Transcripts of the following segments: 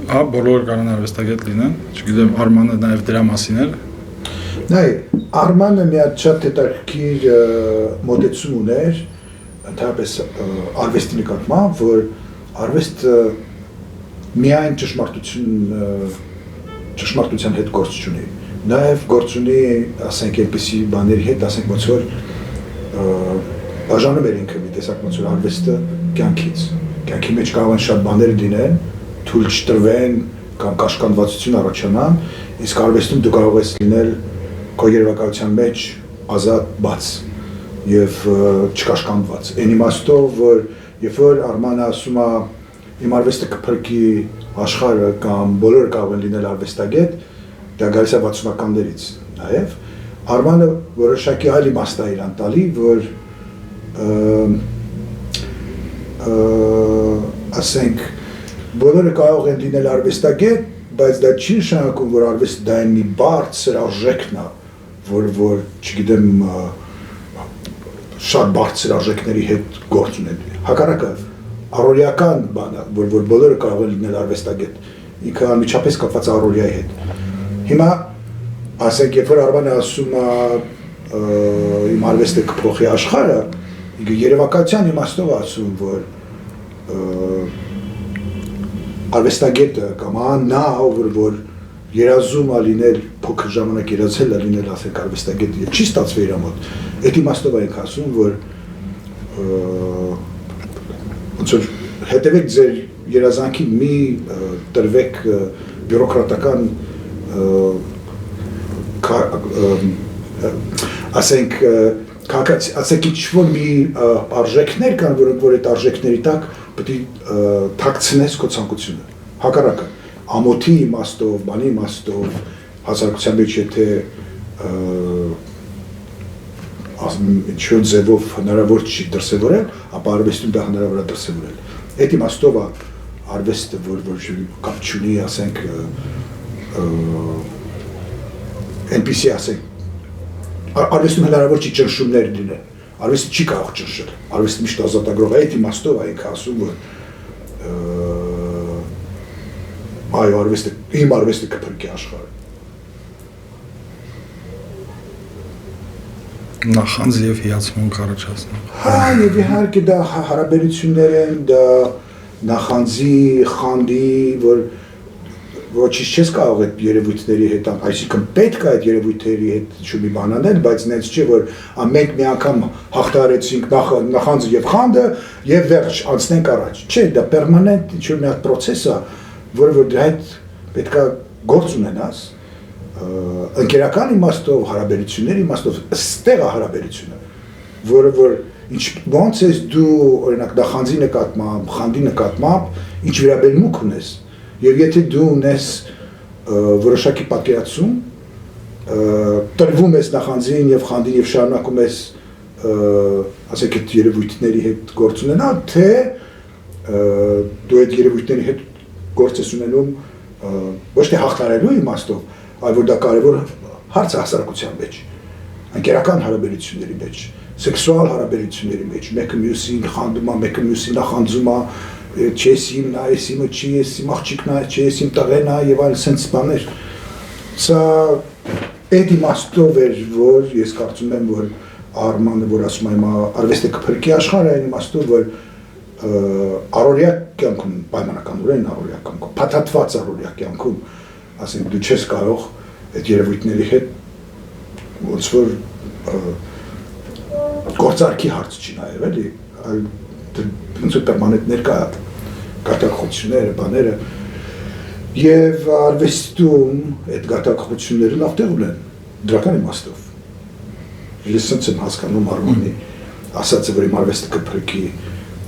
Հա, բոլորը կարող են արվեստագետ լինեն, չգիտեմ, Արմանը նաև դրա մասին էր։ Նայ, Արմանը մի հատ շատ հետաքրքիր մոտեցում ուներ, ընդհանրապես արվեստի նկատմամբ, որ արվեստը միայն ճշմարտության հետ գործ չունի, նաև գործ ունի, ասենք, այնպիսի բաների հետ, ասենք, ոնց որ բաժանում էր ինքը մի տեսակ ոնց որ արվեստը կյանքի մեջ կարող են շատ բաներ լինեն, թույլ չտրվեն կամ կաշկանդվածություն առաջանան, իսկ արվեստում դու կարող ես լինել քո երևակայության մեջ ազատ բաց եւ չկաշկանդված։ Այն իմաստով, որ երբ որ Արմանը ասում է իմ արվեստը կփրկի աշխարհը կամ բոլորը կարող են լինել արվեստագետ, դա գալիս է 60-ականներից նաեւ Արմանը որոշակի այլ իմաստ է իրան տալի, որ ասենք բոլորը կարող են լինել արվեստագետ, բայց դա չի նշանակում, որ արվեստը դա մի բարձր արժեքն է, որ չգիտեմ շատ բարձր արժեքների հետ գործ ունեն։ Հակառակը առօրեական բան է, որ բոլորը կարող են լինել արվեստագետ, ինքը անմիջապես կապված է առօրյայի հետ։ Հիմա ասենք, երբ որ Արմանը ասում է իմ արվեստը կփոխի աշխարհը, երևակայության իմաստով ասում, որ արվեստագետը կամ նա, որ երազում է լինել, փոքր ժամանակ երազել է լինել, ասենք, արվեստագետ եւ չի ստացվել իր մոտ, այդ իմաստով ենք ասում, որ ոնց որ հետևեք ձեր երազանքին, մի տրվեք բյուրոկրատական ասենք, ասենք ինչ-որ մի արժեքներ կան, որ այդ արժեքների տակ պետք է թաքցնես քո ցանկությունը։ Հակառակը, ամոթի իմաստով, բանի իմաստով, հասարակության մեջ եթե ինչ-որ ձևով հնարավոր չի դրսևորել, ապա արվեստում դա հնարավոր է դրսևորել։ Այդ իմաստով է արվեստը, որ կապ չունի, ասենք, այնպիսի ասենք, արվեստում հնարավոր չի ճնշումներ լինեն, արվեստը չի կարող ճնշել, արվեստը միշտ ազատագրող է, այդ իմաստով է ինքը ասում, որ այո, իմ արվեստը կփրկի աշխարհը։ Նախանձ եւ հիացմունք առաջացնում։ Հա, եւ իհարկե դա հարաբերություններ են, դա նախանձի, խանդի, որ ոչինչ չես կարող այդ երևույթների հետ, այսինքն պետք է այդ երևույթների հետ ինչ-որ մի բան անել, բայց նենց չէ, որ մենք մի անգամ հաղթահարեցինք նախանձը եւ խանդը եւ վերջ անցնենք առաջ։ Չէ, դա պերմանենտ ինչ-որ մի հատ process է, որը դրա հետ պետք է գործ ունենաս, ընկերական իմաստով, հարաբերությունների իմաստով, ստեղ է հարաբերությունը, որ ոնց ես դու օրինակ նախանձի նկատմամբ, խանդի նկատմամբ ինչ վերաբերմունք ունես, եւ եթե դու ունես որոշակի պատկերացում, տրվում ես նախանձին եւ խանդին եւ շարունակում ես ասենք այդ երևույթների հետ գործ ունենալ, թե դու այդ երևույթների հետ գործ ես ունենում ոչ թե հաղթարելու իմաստով, այլ որ դա կարևոր հարց է հասարակության մեջ, ընկերական հարաբերությունների մեջ, սեքսուալ հարաբերությունների մեջ, մեկը մյուսին խանդում է, մեկը մյուսին նախանձում է, չես իմ նա, ես իմը չի, ես իմ աղջիկն է, չես իմ տղեն է եւ այլ սենց բաներ։ Սա այդ իմաստով էր, որ ես կարծում եմ, որ Արմանը, որ ասում է հիմա արվեստը կփրկի աշխարհը, այն իմաստով, որ առօրյա կյանքում, պայմանականորեն առօրյա կյանքում, փաթաթված առօրյա կյանքում, ասենք դու չես կարող այդ երևույթների հետ ոնց որ գործարքի հարց չի նայել, էլի, այլ ոնց որ պերմանենտ ներկա գատակությունները, բաները եւ արվեստում այդ գատակությունները լավ տեղ ունեն դրական իմաստով։ Ես sense եմ հասկանում Արմանի ասածը, որ իմ արվեստը կփրկի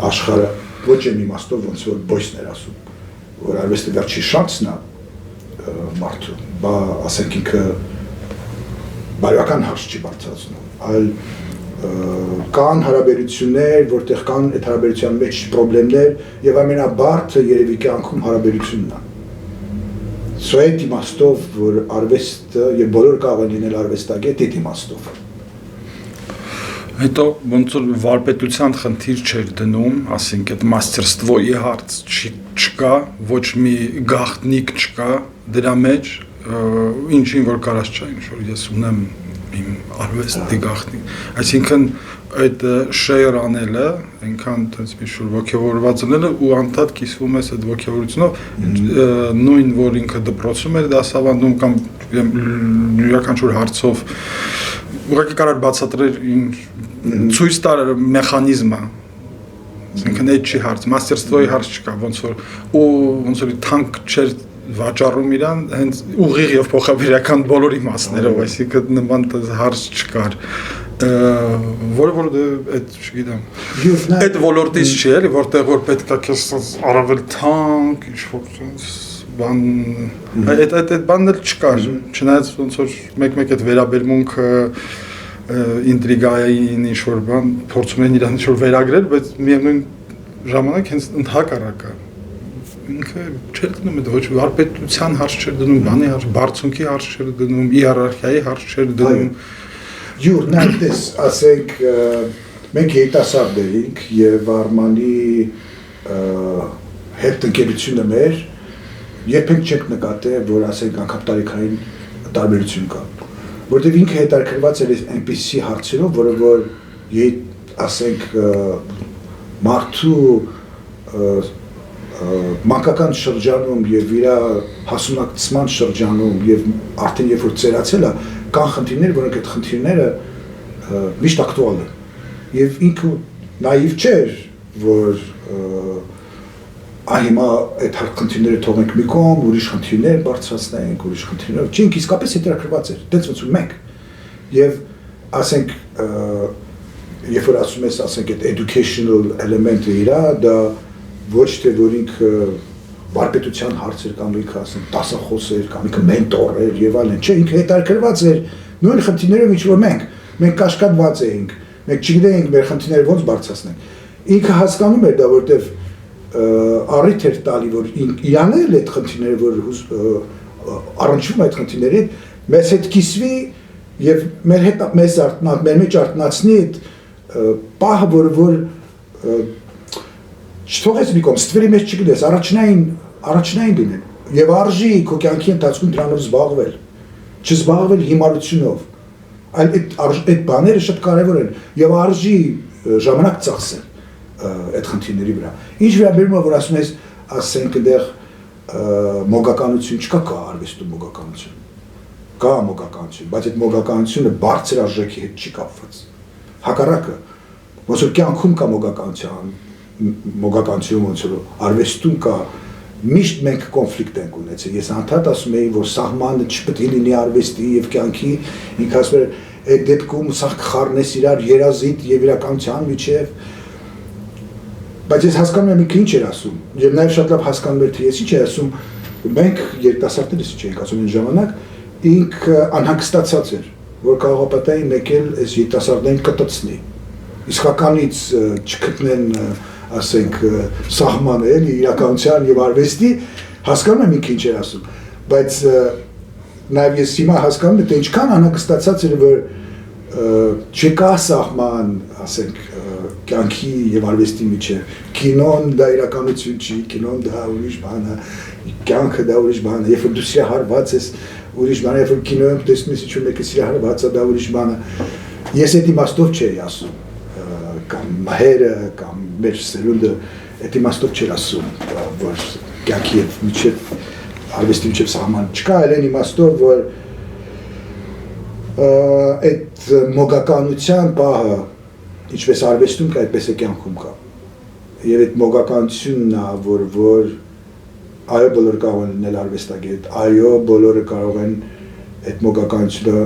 աշխարհը, ոչ այն իմաստով, ոնց որ Բոյսն էր ասում, որ արվեստը վերջի շանսն է մարդու, բա ասենք ինքը բարոյական հարց չի բարձրացնում, այլ կան հարաբերություններ, որտեղ կան այդ հարաբերության մեջ պրոբլեմներ եւ ամենաբարձը երևի կյանքում հարաբերությունն է։ Սա այդ իմաստով, որ արվեստը եւ բոլորը կարող են լինել արվեստագետ, այդ իմաստով։ Հետո ոնց որ վարպետության խնդիր չէր դնում, ասենք այդ մասтерствоյի հարց չկա, ոչ մի գաղտնիք չկա դրա մեջ, ինչին որ կարած չէ, ինչ որ ես ունեմ իմ արվեստի գաղտնիք, այսինքն այդ շեյր անելը, այնքան այդպես մի շուտ ոգևորված լինելը ու անդադ կիսվում ես այդ ոգևորությունով, նույն որ ինքը դպրոցում էր դասավանդում կամ յուրաքանչյուր հարցով ուղղակի կարար բացատրել ցույց տալ մեխանիզմը, այսինքն այդ չի հարց, մասтерствоյի հարց չկա, ոնց որ թանկ չէր վաճառում իրան, հենց ուղիղ եւ փոխաբերական բոլոր իմաստներով, այսինքն նման հարց չկար, որը այդ չգիտեմ, այդ ոլորտից չի էլի, որտեղ որ պետք է քեզ առավել թանկ, ինչ-որ բան, այդ բանն էլ չկար, չնայած ոնց որ մեկ-մեկ այդ վերաբերմունքը ինտրիգային ինչ-որ բան փորձում են իրան ինչ-որ վերագրել, բայց միևնույն ժամանակ հենց ընդհակառակը ինքը չէր դնում այդ ոչ վարպետության հարց չէր դնում, բանի հարց, բարձունքի հարց չէր դնում, իերարխիայի հարց չէր դնում։ Յուրն այդպես, ասենք, մենք երիտասարդ էինք եւ Արմանի հետ ընկերությունը մեր երբեք չենք նկատել, որ ասենք անգամ տարիքային տարբերություն կա։ Որտեւ ինքը հետաքրքրված էր այնպիսի հարցերով, որը որ ասենք մարդու մանկական շրջանում եւ իր հասունակցման շրջանում եւ արդեն երբ որ ծերացել է, կան խնդիրներ, որոնք այդ խնդիրները միշտ ակտուալ են։ Եվ ինքը նաիվ չէր, որ հիմա այդ խնդիրները թողենք մի կողմ, ուրիշ խնդիրներ բարձրացնենք, ուրիշ խնդիրներ, չի ինքը իսկապես հետաքրքրված էր, դից ոնց որ մենք։ Եվ ասենք երբ որ ասում ես, ասենք այդ educational element-ը իրա, դա ոչ թե որ ինքը վարպետության հարցեր կամ ինքը ասենք դասախոս էր կամ ինքը մենտոր էր եւ այլն, չէ, ինքը հետաքրքրված էր նույն խնդիրներով ինչ որ մենք կաշկադված էինք, մենք չգիտեինք մեր խնդիրները ոնց բարձրացնենք։ Ինքը հասկանում էր դա, որտեվ առիթ էր տալի, որ իրանն էլ այդ խնդիրները, որ առնչվում այդ խնդիրներին, մեզ հետ կիսվի եւ մեր մեջ արտնացնի այդ պահը, որ չթողես մի կողմ, ստվերի մեջ չգիտես, առաջնային լինել եւ արժի քո կյանքի ընթացքում դրանով զբաղվել, չզբաղվել հիմարությունով, այլ այդ բաները շատ կարեւոր են եւ արժի ժամանակ ծախսել այդ խնդիրների վրա։ Ինչ վերաբերում է, որ ասում ես, ասենք այնտեղ մոգականություն չկա, կա արվեստում մոգականություն։ Կա մոգականություն, բայց այդ մոգականությունը բարձր արժեքի հետ չի կապված։ Հակառակը, ոնց որ կյանքում կա մոգականություն, ոնց որ արվեստում կա, միշտ մենք կոնֆլիկտ ենք ունեցել։ Ես անդադ ասում եի, որ սահմանը չպետք է լինի արվեստի եւ կյանքի, ինքը ասում է, այդ դեպքում սա կխառնես իրար երազիտ եւ իրականության միջեւ։ Բայց ես հասկանում եմ ինքը ինչ էր ասում, եւ նաեւ շատ լավ հասկանում էր, թե ես ինչ էր ասում, մենք երիտասարդներս ինչ էինք ասում այն ժամանակ, ինքը անհանգստացած էր, որ կարող է պատահի մեկ էլ այս երիտասարդներին կտցնի, իսկականից չգտնեն, ասենք, սահմանը էլի իրականության եւ արվեստի, հասկանում եմ ինքը ինչ էր ասում, բայց նաեւ ես հիմա հասկանում եմ, թե ինչքան անհանգստացած էր, որ չկա սահման, ասենք, կյանքի եւ արվեստի միջեւ, կինոն դա իրականություն չի, կինոն դա ուրիշ բան է, կյանքը դա ուրիշ բան է, երբ որ դու սիրահարված ես, ուրիշ բան է, երբ որ կինոյում տեսնում ես ինչ-որ մեկը սիրահարված է, դա ուրիշ բան է։ Ես այդ իմաստով չէի ասում, կամ մահերը, կամ մեր սերունդը այդ իմաստով չէր ասում, որ կյանքի եւ միջեւ արվեստի միջեւ սահման չկա, այլ այն իմաստով, որ այդ մոգականության պահը ինչպես արվեստում կա, այդպես է կյանքում կա։ Եվ այդ մոգականությունն է, որ այո բոլորը կարող են լինել արվեստագետ, այո բոլորը կարող են այդ մոգականությունը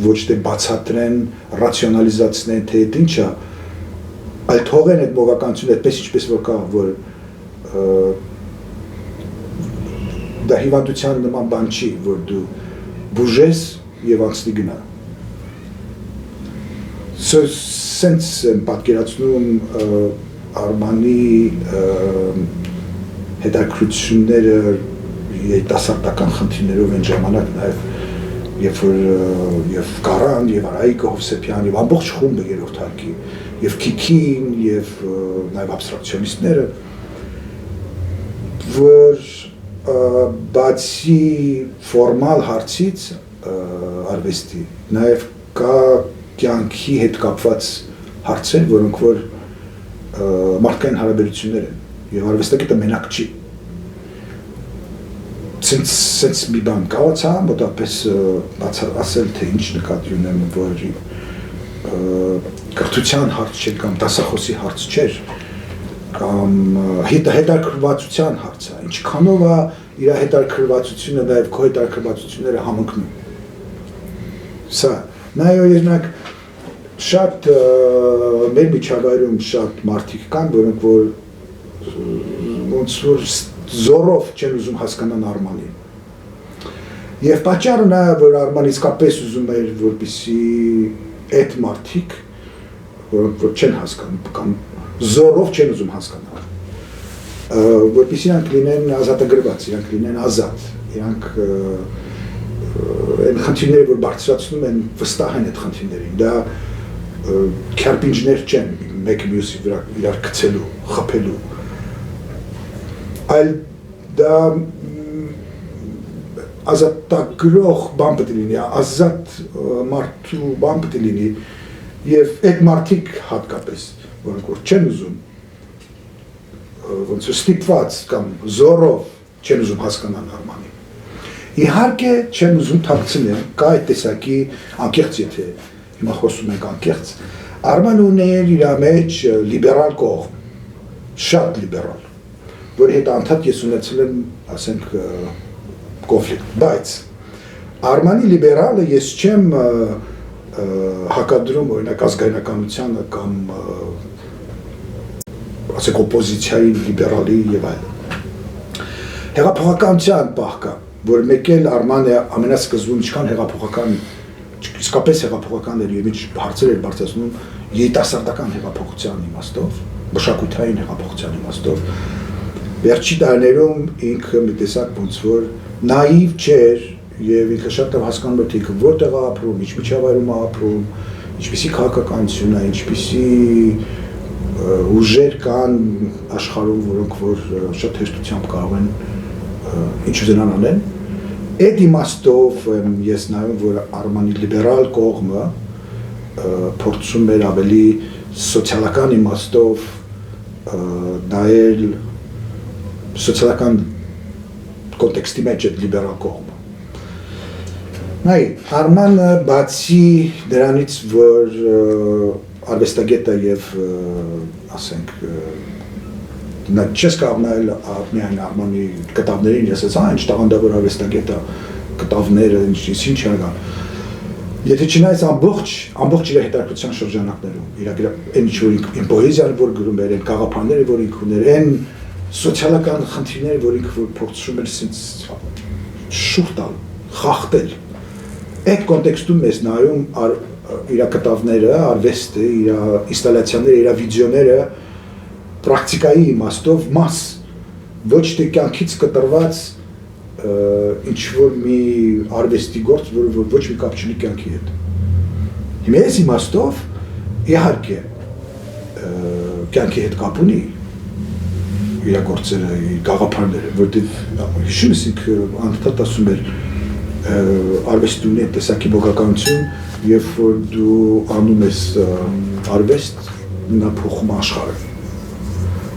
ոչ թե բացատրեն, ռացիոնալիզացնեն, թե այդ ինչ է, այլ թողեն այդ մոգականությունը այդպես ինչպես որ կա, որ դա հիվանդության նման բան չի, որ դու բուժես եւ անցնի գնա։ Սենց եմ պատկերացնում Արմանի հետաքրքրությունները երիտասարդական խնդիրներով այն ժամանակ նաև Երբ որ եւ Կարան եւ Արայիկը Հովսեփյան եւ ամբողջ խումբը երրորդ հարկի եւ Քիքին եւ նաեւ աբստրակցիոնիստները որ բացի ֆորմալ հարցից արվեստի նաեւ կա կյանքի հետ կապված հարցեր, որոնք որ մարդկային հարաբերություններ են եւ արվեստագետը մենակ չի Since մի բան կայացա, մոտապես ասել թե ինչ նկատի ունեմ, որ կրթության հարց չէր կամ դասախոսի հարց չէր, կամ հետաքրքրվածության հարց է, ինչքանով է իր հետաքրքրվածությունը նաև քո հետաքրքրվածությունները համընկնում։ Սա, նայո երնակ շատ մեր միջավայրում շատ մարդիկ կան, որոնք որ ոնց որ զորով չեն ուզում հասկանան Արմանին։ Եվ պատճառը նա որ Արմանն իսկապես ուզում էր որպեսզի այդ մարդիկ, որոնք որ չեն հասկանում կամ զորով չեն ուզում հասկանալ, որպեսզի իրանք լինեն ազատագրված, իրանք լինեն ազատ, իրանք այն խնդիրները որ բարձրացնում են վստահ են այդ խնդիրներին, դա քերպինջներ չեն մեկը մյուսի վրա իրար գցելու, խփելու այլ դա ազատագրող բան պետք է լինի, ազատ մարդու բան պետք է լինի եւ այդ մարդիկ հատկապես, որոնք որ չեն ուզում ոնց որ ստիպված կամ զորով չեն ուզում հասկանալ Արմանին։ Իհարկե չեն ուզում թաքցնել, կա այդ տեսակի անկեղծ եթե հիմա խոսում ենք անկեղծ, Արմանը ուներ իր մեջ լիբերալ կողմ, շատ լիբերալ որ հետ անդադ ես ունեցել եմ, ասենք, կոնֆլիկտ, բայց Արմանի լիբերալը ես չեմ հակադրում օրինակ ազգայնականությանը կամ ասենք օպոզիցիայի լիբերալի եւ այլն։ Հեղափոխականության պահ կա, որ մեկ էլ Արմանը ամենասկզբում ինչքան հեղափոխական, իսկապես հեղափոխական էր եւ ինչ հարցեր էր բարձրացնում երիտասարդական հեղափոխության իմաստով, մշակութային հեղափոխության իմաստով Վերջի տարիներում ինքը մի տեսակ ոնց որ նաիվ չէր եւ ինքը շատ հասկանում էր թե ինքը որտեղ է ապրում, ինչ միջավայրում է ապրում, ինչպիսի քաղաքականություն է, ինչպիսի ուժեր կան աշխարհում, որոնք որ շատ հեշտությամբ կարող են ինչ ուզենան անեն։ Այդ իմաստով ես նայում որ Արմանի լիբերալ կողմը փորձում էր ավելի սոցիալական իմաստով նայել սոցիալական կոնտեքստի մեջ այդ լիբերալ կողմը։ Նայ, Արմանը բացի դրանից, որ արվեստագետ է եւ ասենք նա չես կարող նայել միայն Արմանի կտավներին, ես ասա, ինչ տաղանդավոր արվեստագետ է, կտավները, ինչ արգան։ Եթե չնայես ամբողջ իր հետաքրքրության շրջանակներում, իր այն ինչ որ ինքն պոեզիան որ գրում էր, այն գաղափարները որ ինքն ուներ, այն սոցիալական խնդիրները, որ ինքը փորձում էր շուտ տալ, խախտել։ Այդ կոնտեքստում ես նայում իր կտավները, արվեստը, իր ինստալացիաները, իր վիդեոները պրակտիկայի իմաստով մաս, ոչ թե կյանքից կտրված ինչ որ մի արվեստի գործ, որը ոչ մի կապ չունի կյանքի հետ։ Հիմա այս իմաստով իհարկե կյանքի հետ կապ ունի իր գործերը, իր գաղափարները, որտեղ հիշում ես ինքը անդադար ասում էր արվեստի ունի տեսակի բողոքականություն, երբ որ դու անում ես արվեստ, նա փոխում աշխարհը։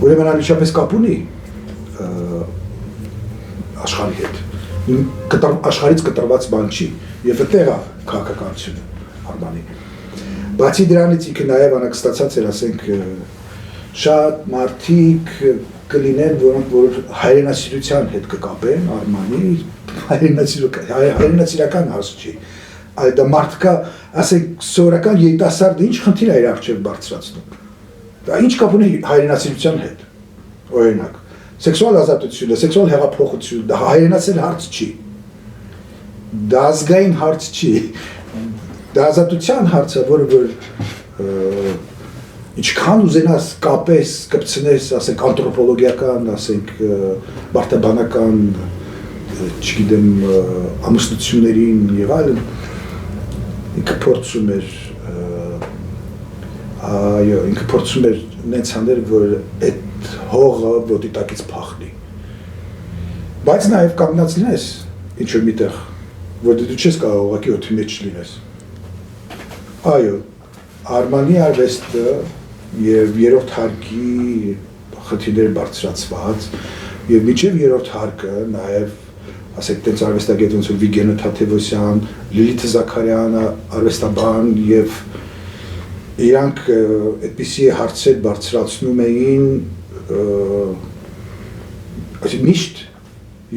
Ուրեմն անմիջապես կապ ունի աշխարհի հետ։ Աշխարհից կտրված բան չի, եւ այդտեղ է քաղաքականությունը Արմանի։ Բացի դրանից ինքը նաեւ անհանգստացած էր, ասենք, շատ մարդիկ կլինեն, որոնք որ հայրենասիրության հետ կկապեն Արմանի, հայրենասիրական հարց չի, այլ դա մարդկա, ասենք, սովորական երիտասարդը ինչ խնդիր է իր առջև բարձրացնում։ Դա ինչ կապ ունի հայրենասիրության հետ, օրինակ, սեքսուալ ազատությունը, սեքսուալ հեղափոխությունը, դա հայրենասեր հարց չի, դա ազգային հարց չի, դա ազատության հարց է, որը որ ինչքան ուզենաս կապես կպցնես, ասենք, անտրոպոլոգիական, ասենք, բարդաբանական չգիտեմ ամուսնություններին եւ այլն ինքը փորձում էր այո ինքը փորձում էր նենց անել որ այդ հողը ոտի տակից փախնի բայց նաեւ կանգնած լինես ինչ որ միտեղ որ դու չես կարող ուղղակի օդի մեջ լինես այո Արմանի արվեստը եւ երրորդ հարկի խնդիրները բարձրացված եւ միջև երրորդ հարկը նաեւ ասեք տենց արվեստագետ ոնց որ Վիգենը Թաթևոսյան, Լիլիթ Զաքարյանը, արվեստաբան եւ իրանք այդպիսի հարցեր բարձրացնում էին այսինքն միշտ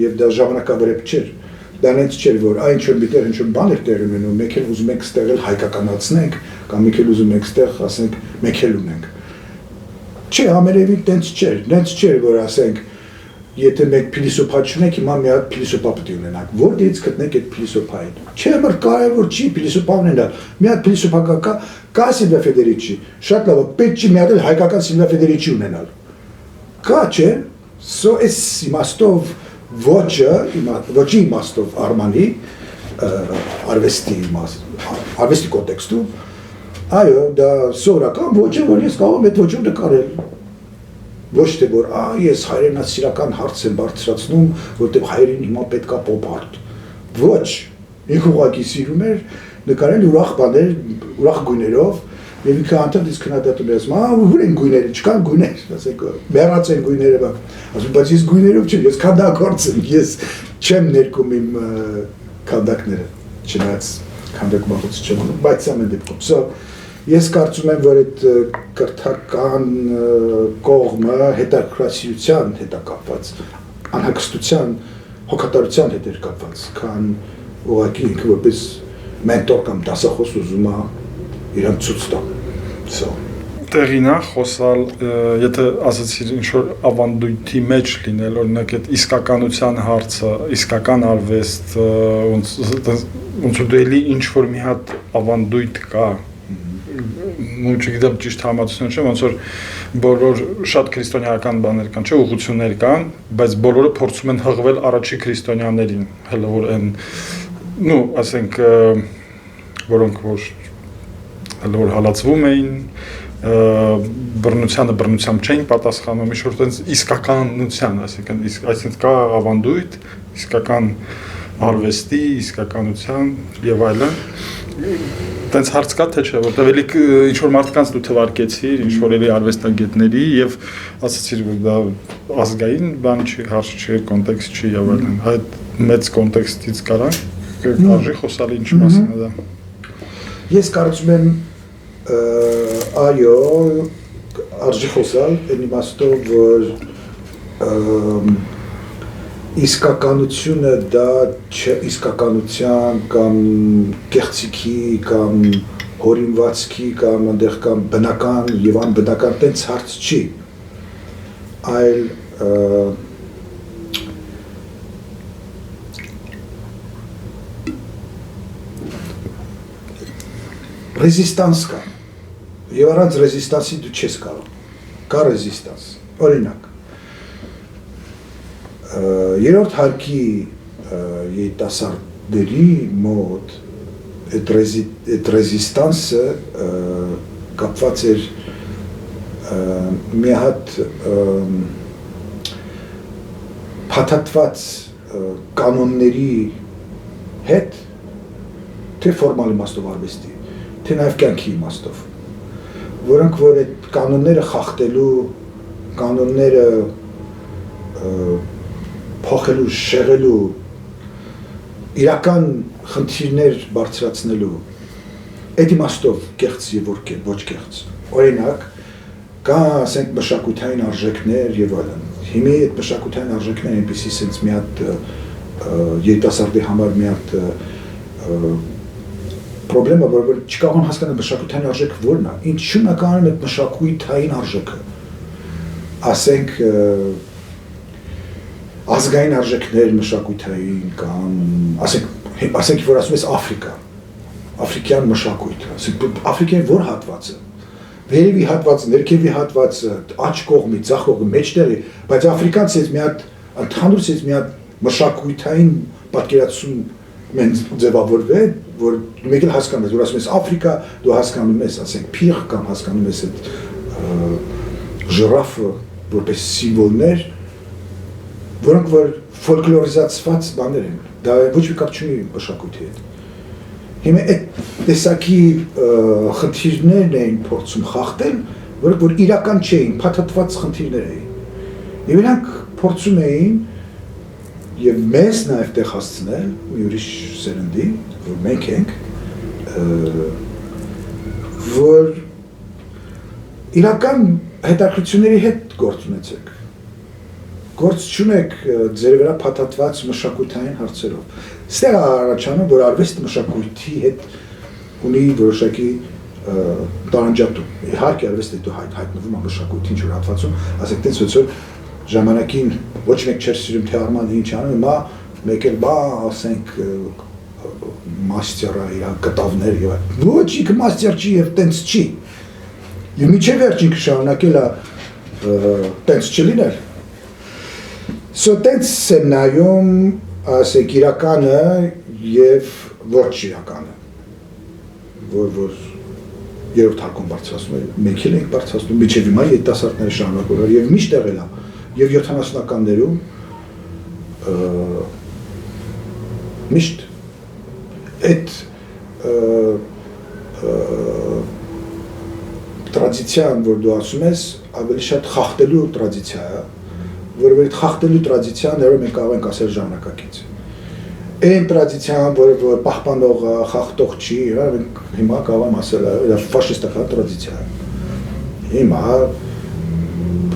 եւ դա ժամանակավրեպ չէր դա նենց չէր որ այն ինչ որ միտեղ ինչ որ բան էր տեղի ունենում մեկ էլ ուզում եք ստեղել հայկականացնենք կամ մեկ էլ ուզում եք ստեղ ասենք մեկ էլ ունենք չէ ամերևի տենց չէր որ ասենք եթե մեկ փիլիսոփա չունեք հիմա մի հատ փիլիսոփա պետք է ունենաք որտեղից գտնեք այդ փիլիսոփային չէ որ կարևոր չի փիլիսոփա ունենալ մի հատ փիլիսոփա կա Սիլվիա Ֆեդերիչի շատ լավ պետք չի մի հատ հայկական Սիլվիա Ֆեդերիչի ունենալ կա չէ so es իմաստով ոչի իմաստով Արմանի արվեստի կոնտեքստում այո դա սովորական ոչ է որ ես կարող եմ այդ ոչով նկարել ոչ թե որ ես հայրենասիրական հարց եմ բարձրացնում որտեղ հայրին հիմա պետքա պոպարտ ոչ ինքը ուղղակի սիրում էր նկարել ուրախ բաներ ուրախ գույներով եւ ինքը անդադից քննադատում էր ասում ուր են գույները չկան գույներ ասեք մեռած են գույները ասում բայց ես գույներով չեմ ես քանդակորձ եմ ես չեմ ներկում իմ քանդակները չնայած քանդակ մախոց չեմ բայց ամեն դեպքում so ես կարծում եմ որ այդ կրթական կողմը հետաքրքրասիրության հետ է կապված անհագստության հոգատարության հետ է կապված քան ուղղակի ինքը որպես մենտոր կամ դասախոս ուզում է իրան ցույց տա so տեղին է խոսալ եթե ասացիր ինչ որ ավանդույթի մեջ լինել օրինակ այդ իսկականության հարցը իսկական արվեստ ոնց որ դելի ինչ որ մի հատ ավանդույթ կա ու չգիտեմ ճիշտ համացություն չէ ոնց որ բոլոր շատ քրիստոնեական բաներ կան չէ ուղղություններ կան բայց բոլորը փորձում են հղվել առաջի քրիստոնյաներին հələ որ այն նու ասենք որոնք որ հələ որ հալածվում էին բռնությամբ չէին պատասխանում ինչ որ տենց իսկականության այսինքն կա ավանդույթ իսկական արվեստի իսկականության եւ այլն տենց հարց կա թե չէ որտեղ էլի ինչ որ մարդկանց դու թվարկեցիր ինչ որ էլի արվեստագետների եւ ասացիր որ դա ազգային բան չի հարց չի կոնտեքստ չի եւ այլն այդ մեծ կոնտեքստից կարանք արժի խոսալ ինչ մասին է դա ես կարծում եմ այո արժի խոսալ այն իմաստով որ իսկականությունը դա չէ իսկականության կամ կեղծիքի կամ հորինվածքի կամ այնտեղ կամ բնական եւ անբնական տենց հարց չի այլ ռեզիստանս կա եւ առանց ռեզիստանսի դու չես կարող կա ռեզիստանս օրինակ երրորդ հարկի երիտասարդների մոտ այդ ռեզիստանսը կապված էր մի հատ փաթաթված կանոնների հետ թե ֆորմալ իմաստով արվեստի թե նաև կյանքի իմաստով որոնք որ այդ կանոնները խախտելու կանոնները փոխելու, շեղելու, իրական խնդիրներ բարձրացնելու, այդ իմաստով կեղծ եւ ոչ կեղծ։ Օրինակ, կա, ասենք, մշակութային արժեքներ եւ այլն։ Հիմա այդ մշակութային արժեքները այնպեսի sense մի հատ երիտասարդի համար մի հատ պրոբլեմը, որ չկարողան հասկանալ մշակութային արժեքը որն է։ Ինչ շնորհակալ այդ մշակութային արժեքը։ Ասենք ազգային արժեքներ մշակութային կամ ասենք որ ասում ես Աֆրիկա աֆրիկյան մշակույթ ասենք Աֆրիկայի որ հատվածը վերևի հատվածը ներքևի հատվածը աջ կողմի ձախ կողմի մեջտեղի բայց աֆրիկանցից մի հատ ընդհանուր sense մի հատ մշակութային պատկերացում մենք ձևավորվել, որ մեկ էլ հասկանում ես, որ ասում ես Աֆրիկա, դու հասկանում ես, ասենք փիղ կամ հասկանում ես այդ ժիրաֆը որպես սիմվոլներ, որոնք որ ֆոլկլորիզացված բաներ են, դա ոչ մի կապ չունի մշակույթի հետ։ Հիմա այդ տեսակի խնդիրներն էին փորձում խախտել, որոնք որ իրական չէին, փաթաթված խնդիրներ էին։ Եվ իրանք փորձում էին եւ մեզ նաեւ տեղ հասցնել մի ուրիշ սերնդի, որ մենք ենք, որ իրական հետաքրքրությունների հետ գործ ունեցեք։ Գործ չունեք ձեր վրա փաթաթված մշակութային հարցերով։ Ստեղ առաջանում, որ արվեստը մշակույթի հետ ունի որոշակի տարանջատում։ Իհարկե արվեստը դու հայտնվում է մշակույթի ինչ-որ հատվածում, ասեք տենց ոնց որ ժամանակին ոչ մեկ չէր սիրում թե Արմանը ինչ անում, հիմա մեկ էլ բա ասենք մաստերա իր կտավներ եւ այլն։ Ոչ ինքը մաստեր չի եւ տենց չի։ Եվ միջև վերջ ինքը շարունակել է տենց չլինել։ Սո տենց եմ նայում, ասեք իրականը եւ ոչ իրականը, որ երրորդ հարկում բարձրացնում է, մենք էլ ենք բարձրացնում, միջև հիմա երիտասարդները շարունակում եւ միշտ եղել է, եւ 70-ականներում միշտ այդ տրադիցիան, որ դու ասում ես, ավելի շատ խախտելու տրադիցիա է, որը այդ խախտելու տրադիցիան ներում մենք կարող ենք ասել ժամանակակից։ Այն տրադիցիան, որ պահպանող խախտող չի, մենք հիմա կարող եմ ասել, դա ֆաշիստական տրադիցիա է։ Հիմա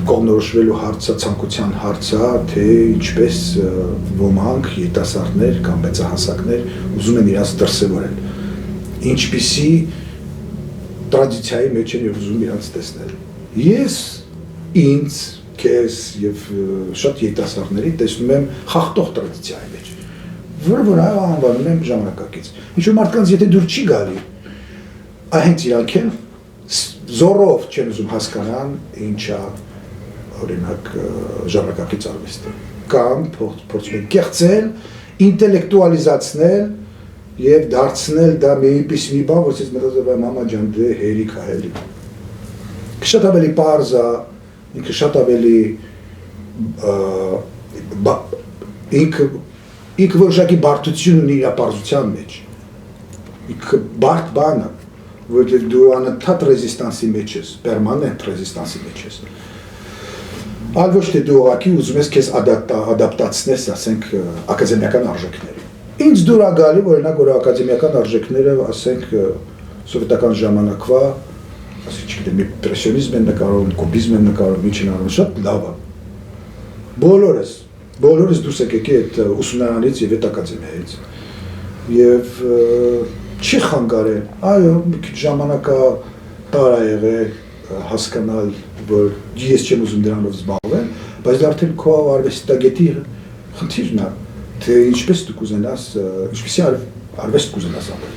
կողմնորոշվելու հարցը, ցանկության հարցը, թե ինչպես ոմանք երիտասարդներ կամ մեծահասակներ ուզում են իրաց դրսևորել։ Ինչպիսի տրադիցիայի մեջ են ուզում իրաց տեսնել։ Ես ինձ քեզ եւ շատ երիտասարդների տեսնում եմ խախտող տրադիցիայի մեջ, որ անվանում եմ ժամանակակից։ Ինչ-որ մարդկանց եթե դուր չի գալի, հենց իրանք են զորով չեն ուզում հասկանան ինչա օրինակ ժամանակակից արվեստը, կամ փորձում են կեղծել, ինտելեկտուալիզացնել եւ դարձնել դա մեկից մի բան, որ ես մտածում եմ մամա ջան դե հերիք է էլի։ Շատ ավելի պարզ է, ինքը շատ ավելի ինքը որոշակի բարդություն ունի իր պարզության մեջ։ Ինքը բարդ բան է, որտեղ դու անընդհատ ռեզիստանսի մեջ ես, պերմանենտ ռեզիստանսի մեջ ես։ Այլ ոչ թե դու ուղղակի ուզում ես քեզ ադապտացնես, ասենք, ակադեմիական արժեքների։ Ինձ դուր է գալի, օրինակ, որ ակադեմիական արժեքները, ասենք, սովետական ժամանակվա, ասենք, չգիտեմ, իմպրեսիոնիզմ են նկարում, կուբիզմ են նկարում, ինչ են անում, շատ լավ է։ Բոլորս դուրս եկեք այդ ուսումնարանից եւ այդ ակադեմիայից։ Եվ չի խանգարել, այո, մի քիչ ժամանակա տար է եղել հասկանալ, որ ես չեմ ուզում դրանով զբաղվել, բայց դա արդեն քո արվեստագետի խնդիրն է, թե ինչպես դու կուզենաս, ինչպեսի արվեստ կուզենաս անել։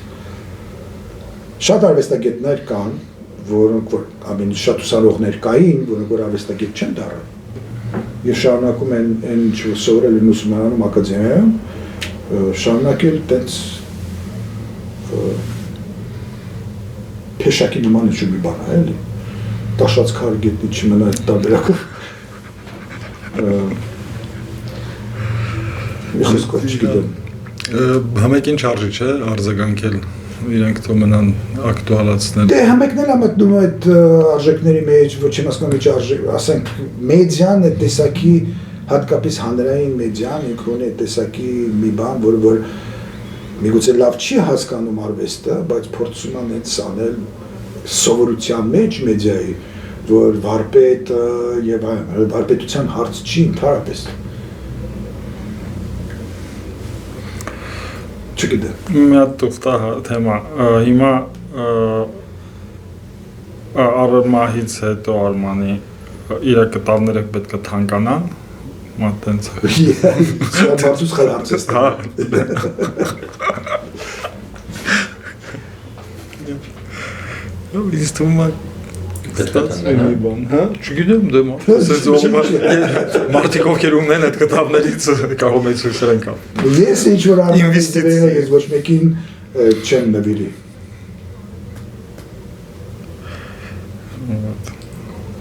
Շատ արվեստագետներ կան, որոնք որ ամեն շատ ուսանողներ կային, որոնք որ արվեստագետ չեն դառել։ Եվ շարունակում են այն ինչ սովորել են ուսումնարանում ակադեմիայում, շարունակել տենց փեշակի նման ինչ-որ մի բան է, էլի։ Տաշած քարգետնի չմնա այդ տարբերակով։ Մի խոսքով չգիտեմ։ Համեկին չարժի չէ արձագանքել, իրենք թող մնան ակտուալացնել։ Դե համեկն էլ մտնում այդ արժեքների մեջ, ոչ չեմ ասում ինչ արժեք, ասենք մեդիան այդ տեսակի, հատկապես հանրային մեդիան ինքը ունի այդ տեսակի մի բան, որ միգուցե լավ չի հասկանում արվեստը, բայց փորձում են այդ սանել սովորության մեջ մեդիայի, որ վարպետը եւ վարպետության հարց չի ընդհանրապես։ Չգիտեմ։ Մի հատ տուղտա թեմա, հիմա Արմահից հետո Արմանի իր կտավները պետք է թանկանան, մատենց։ Սա բարձուց խելարց ես։ Ինձ թվում է մի բան, հա, չգիտեմ դե մարդիկ ովքեր ունեն այդ կտավներից կարող է ցույց տալ կապ։ Ես ինչ որ ինվեստիցիա ես ոչ մեկին չեմ նվիրի։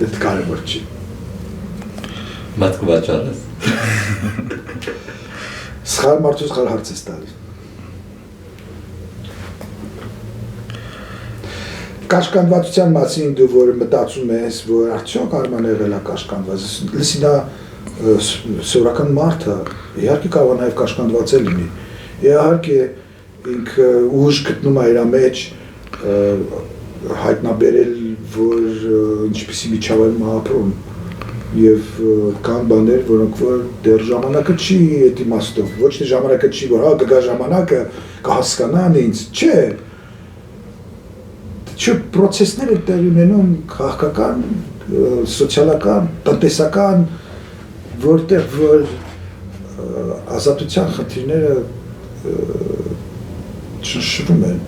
Դա կարևոր չի։ Մատք վաճառես։ Սխալ մարդու սխալ հարց ես տալիս։ Կաշկանդվածության մասին դու որ մտածում ես, որ արդյոք Արմանը եղել է կաշկանդված, լսի դա սովորական մարդ է, իհարկե կարող է նաև կաշկանդվածել լինի, իհարկե ինքը ուժ գտնում է իր մեջ հայտնաբերել, որ ինչպիսի միջավայրում է ապրում, և կան բաներ, որոնք որ դեռ ժամանակը չի այդ իմաստով, ոչ թե ժամանակը չի, որ հա կգա ժամանակը կհասկանան ինձ, չէ, Չէ, պրոցեսները տեղի ունենում քաղաքական, սոցիալական, տնտեսական, որտեղ որ ազատության խնդիրները ճնշվում են։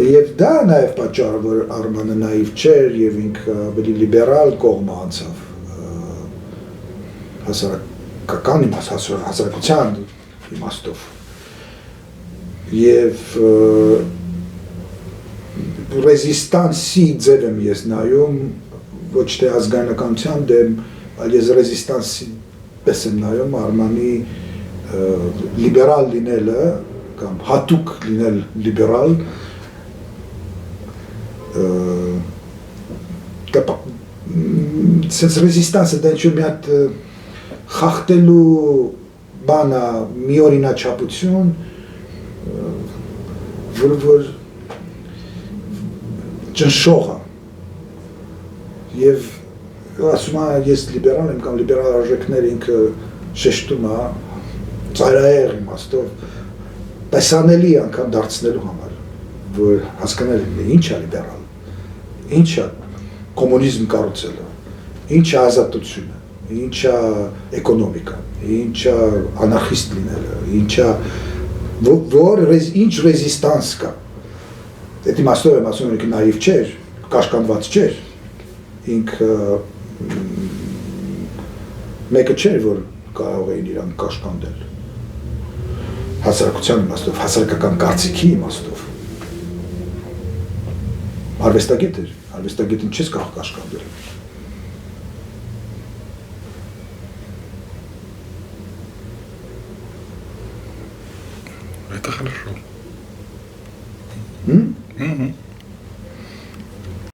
Եվ դա նաև պատճառը, որ Արմանը նաիվ չէր և ինքը ավելի լիբերալ կողմը անցավ հասարակական հասարակության իմաստով։ Եվ ռեզիստանսի ձև եմ ես նայում, ոչ թե ազգայնականության դեմ, այլ ես ռեզիստանսի պես եմ նայում Արմանի լիբերալ լինելը, կամ հատուկ լինել լիբերալ, սենց ռեզիստանսը դա ինչ-որ մի հատ խախտելու բանա մի օրինաչափություն, որ ճնշող է և ասում է ես լիբերալ եմ կամ լիբերալ արժեքներ ինքը շեշտում է ծայրահեղ իմաստով տեսանելի անգամ դարձնելու համար, որ հասկանալի լինի ինչ է լիբերալ, ինչ է կոմունիզմ կառուցելը, ինչ է ազատությունը, ինչ է էկոնոմիկան, ինչ է անարխիստ լինելը, ինչ է ինչ ռեզիստանս կա։ Այդ իմաստով եմ ասում, ինքը նաիվ չէր, կաշկանդված չէր, ինքը մեկը չէր, որ կարող էին իրան կաշկանդել, հասարակության իմաստով, հասարակական կարծիքի իմաստով, արվեստագետ էր, արվեստագետին չես կարող կաշկանդել։ Это хорошо. М?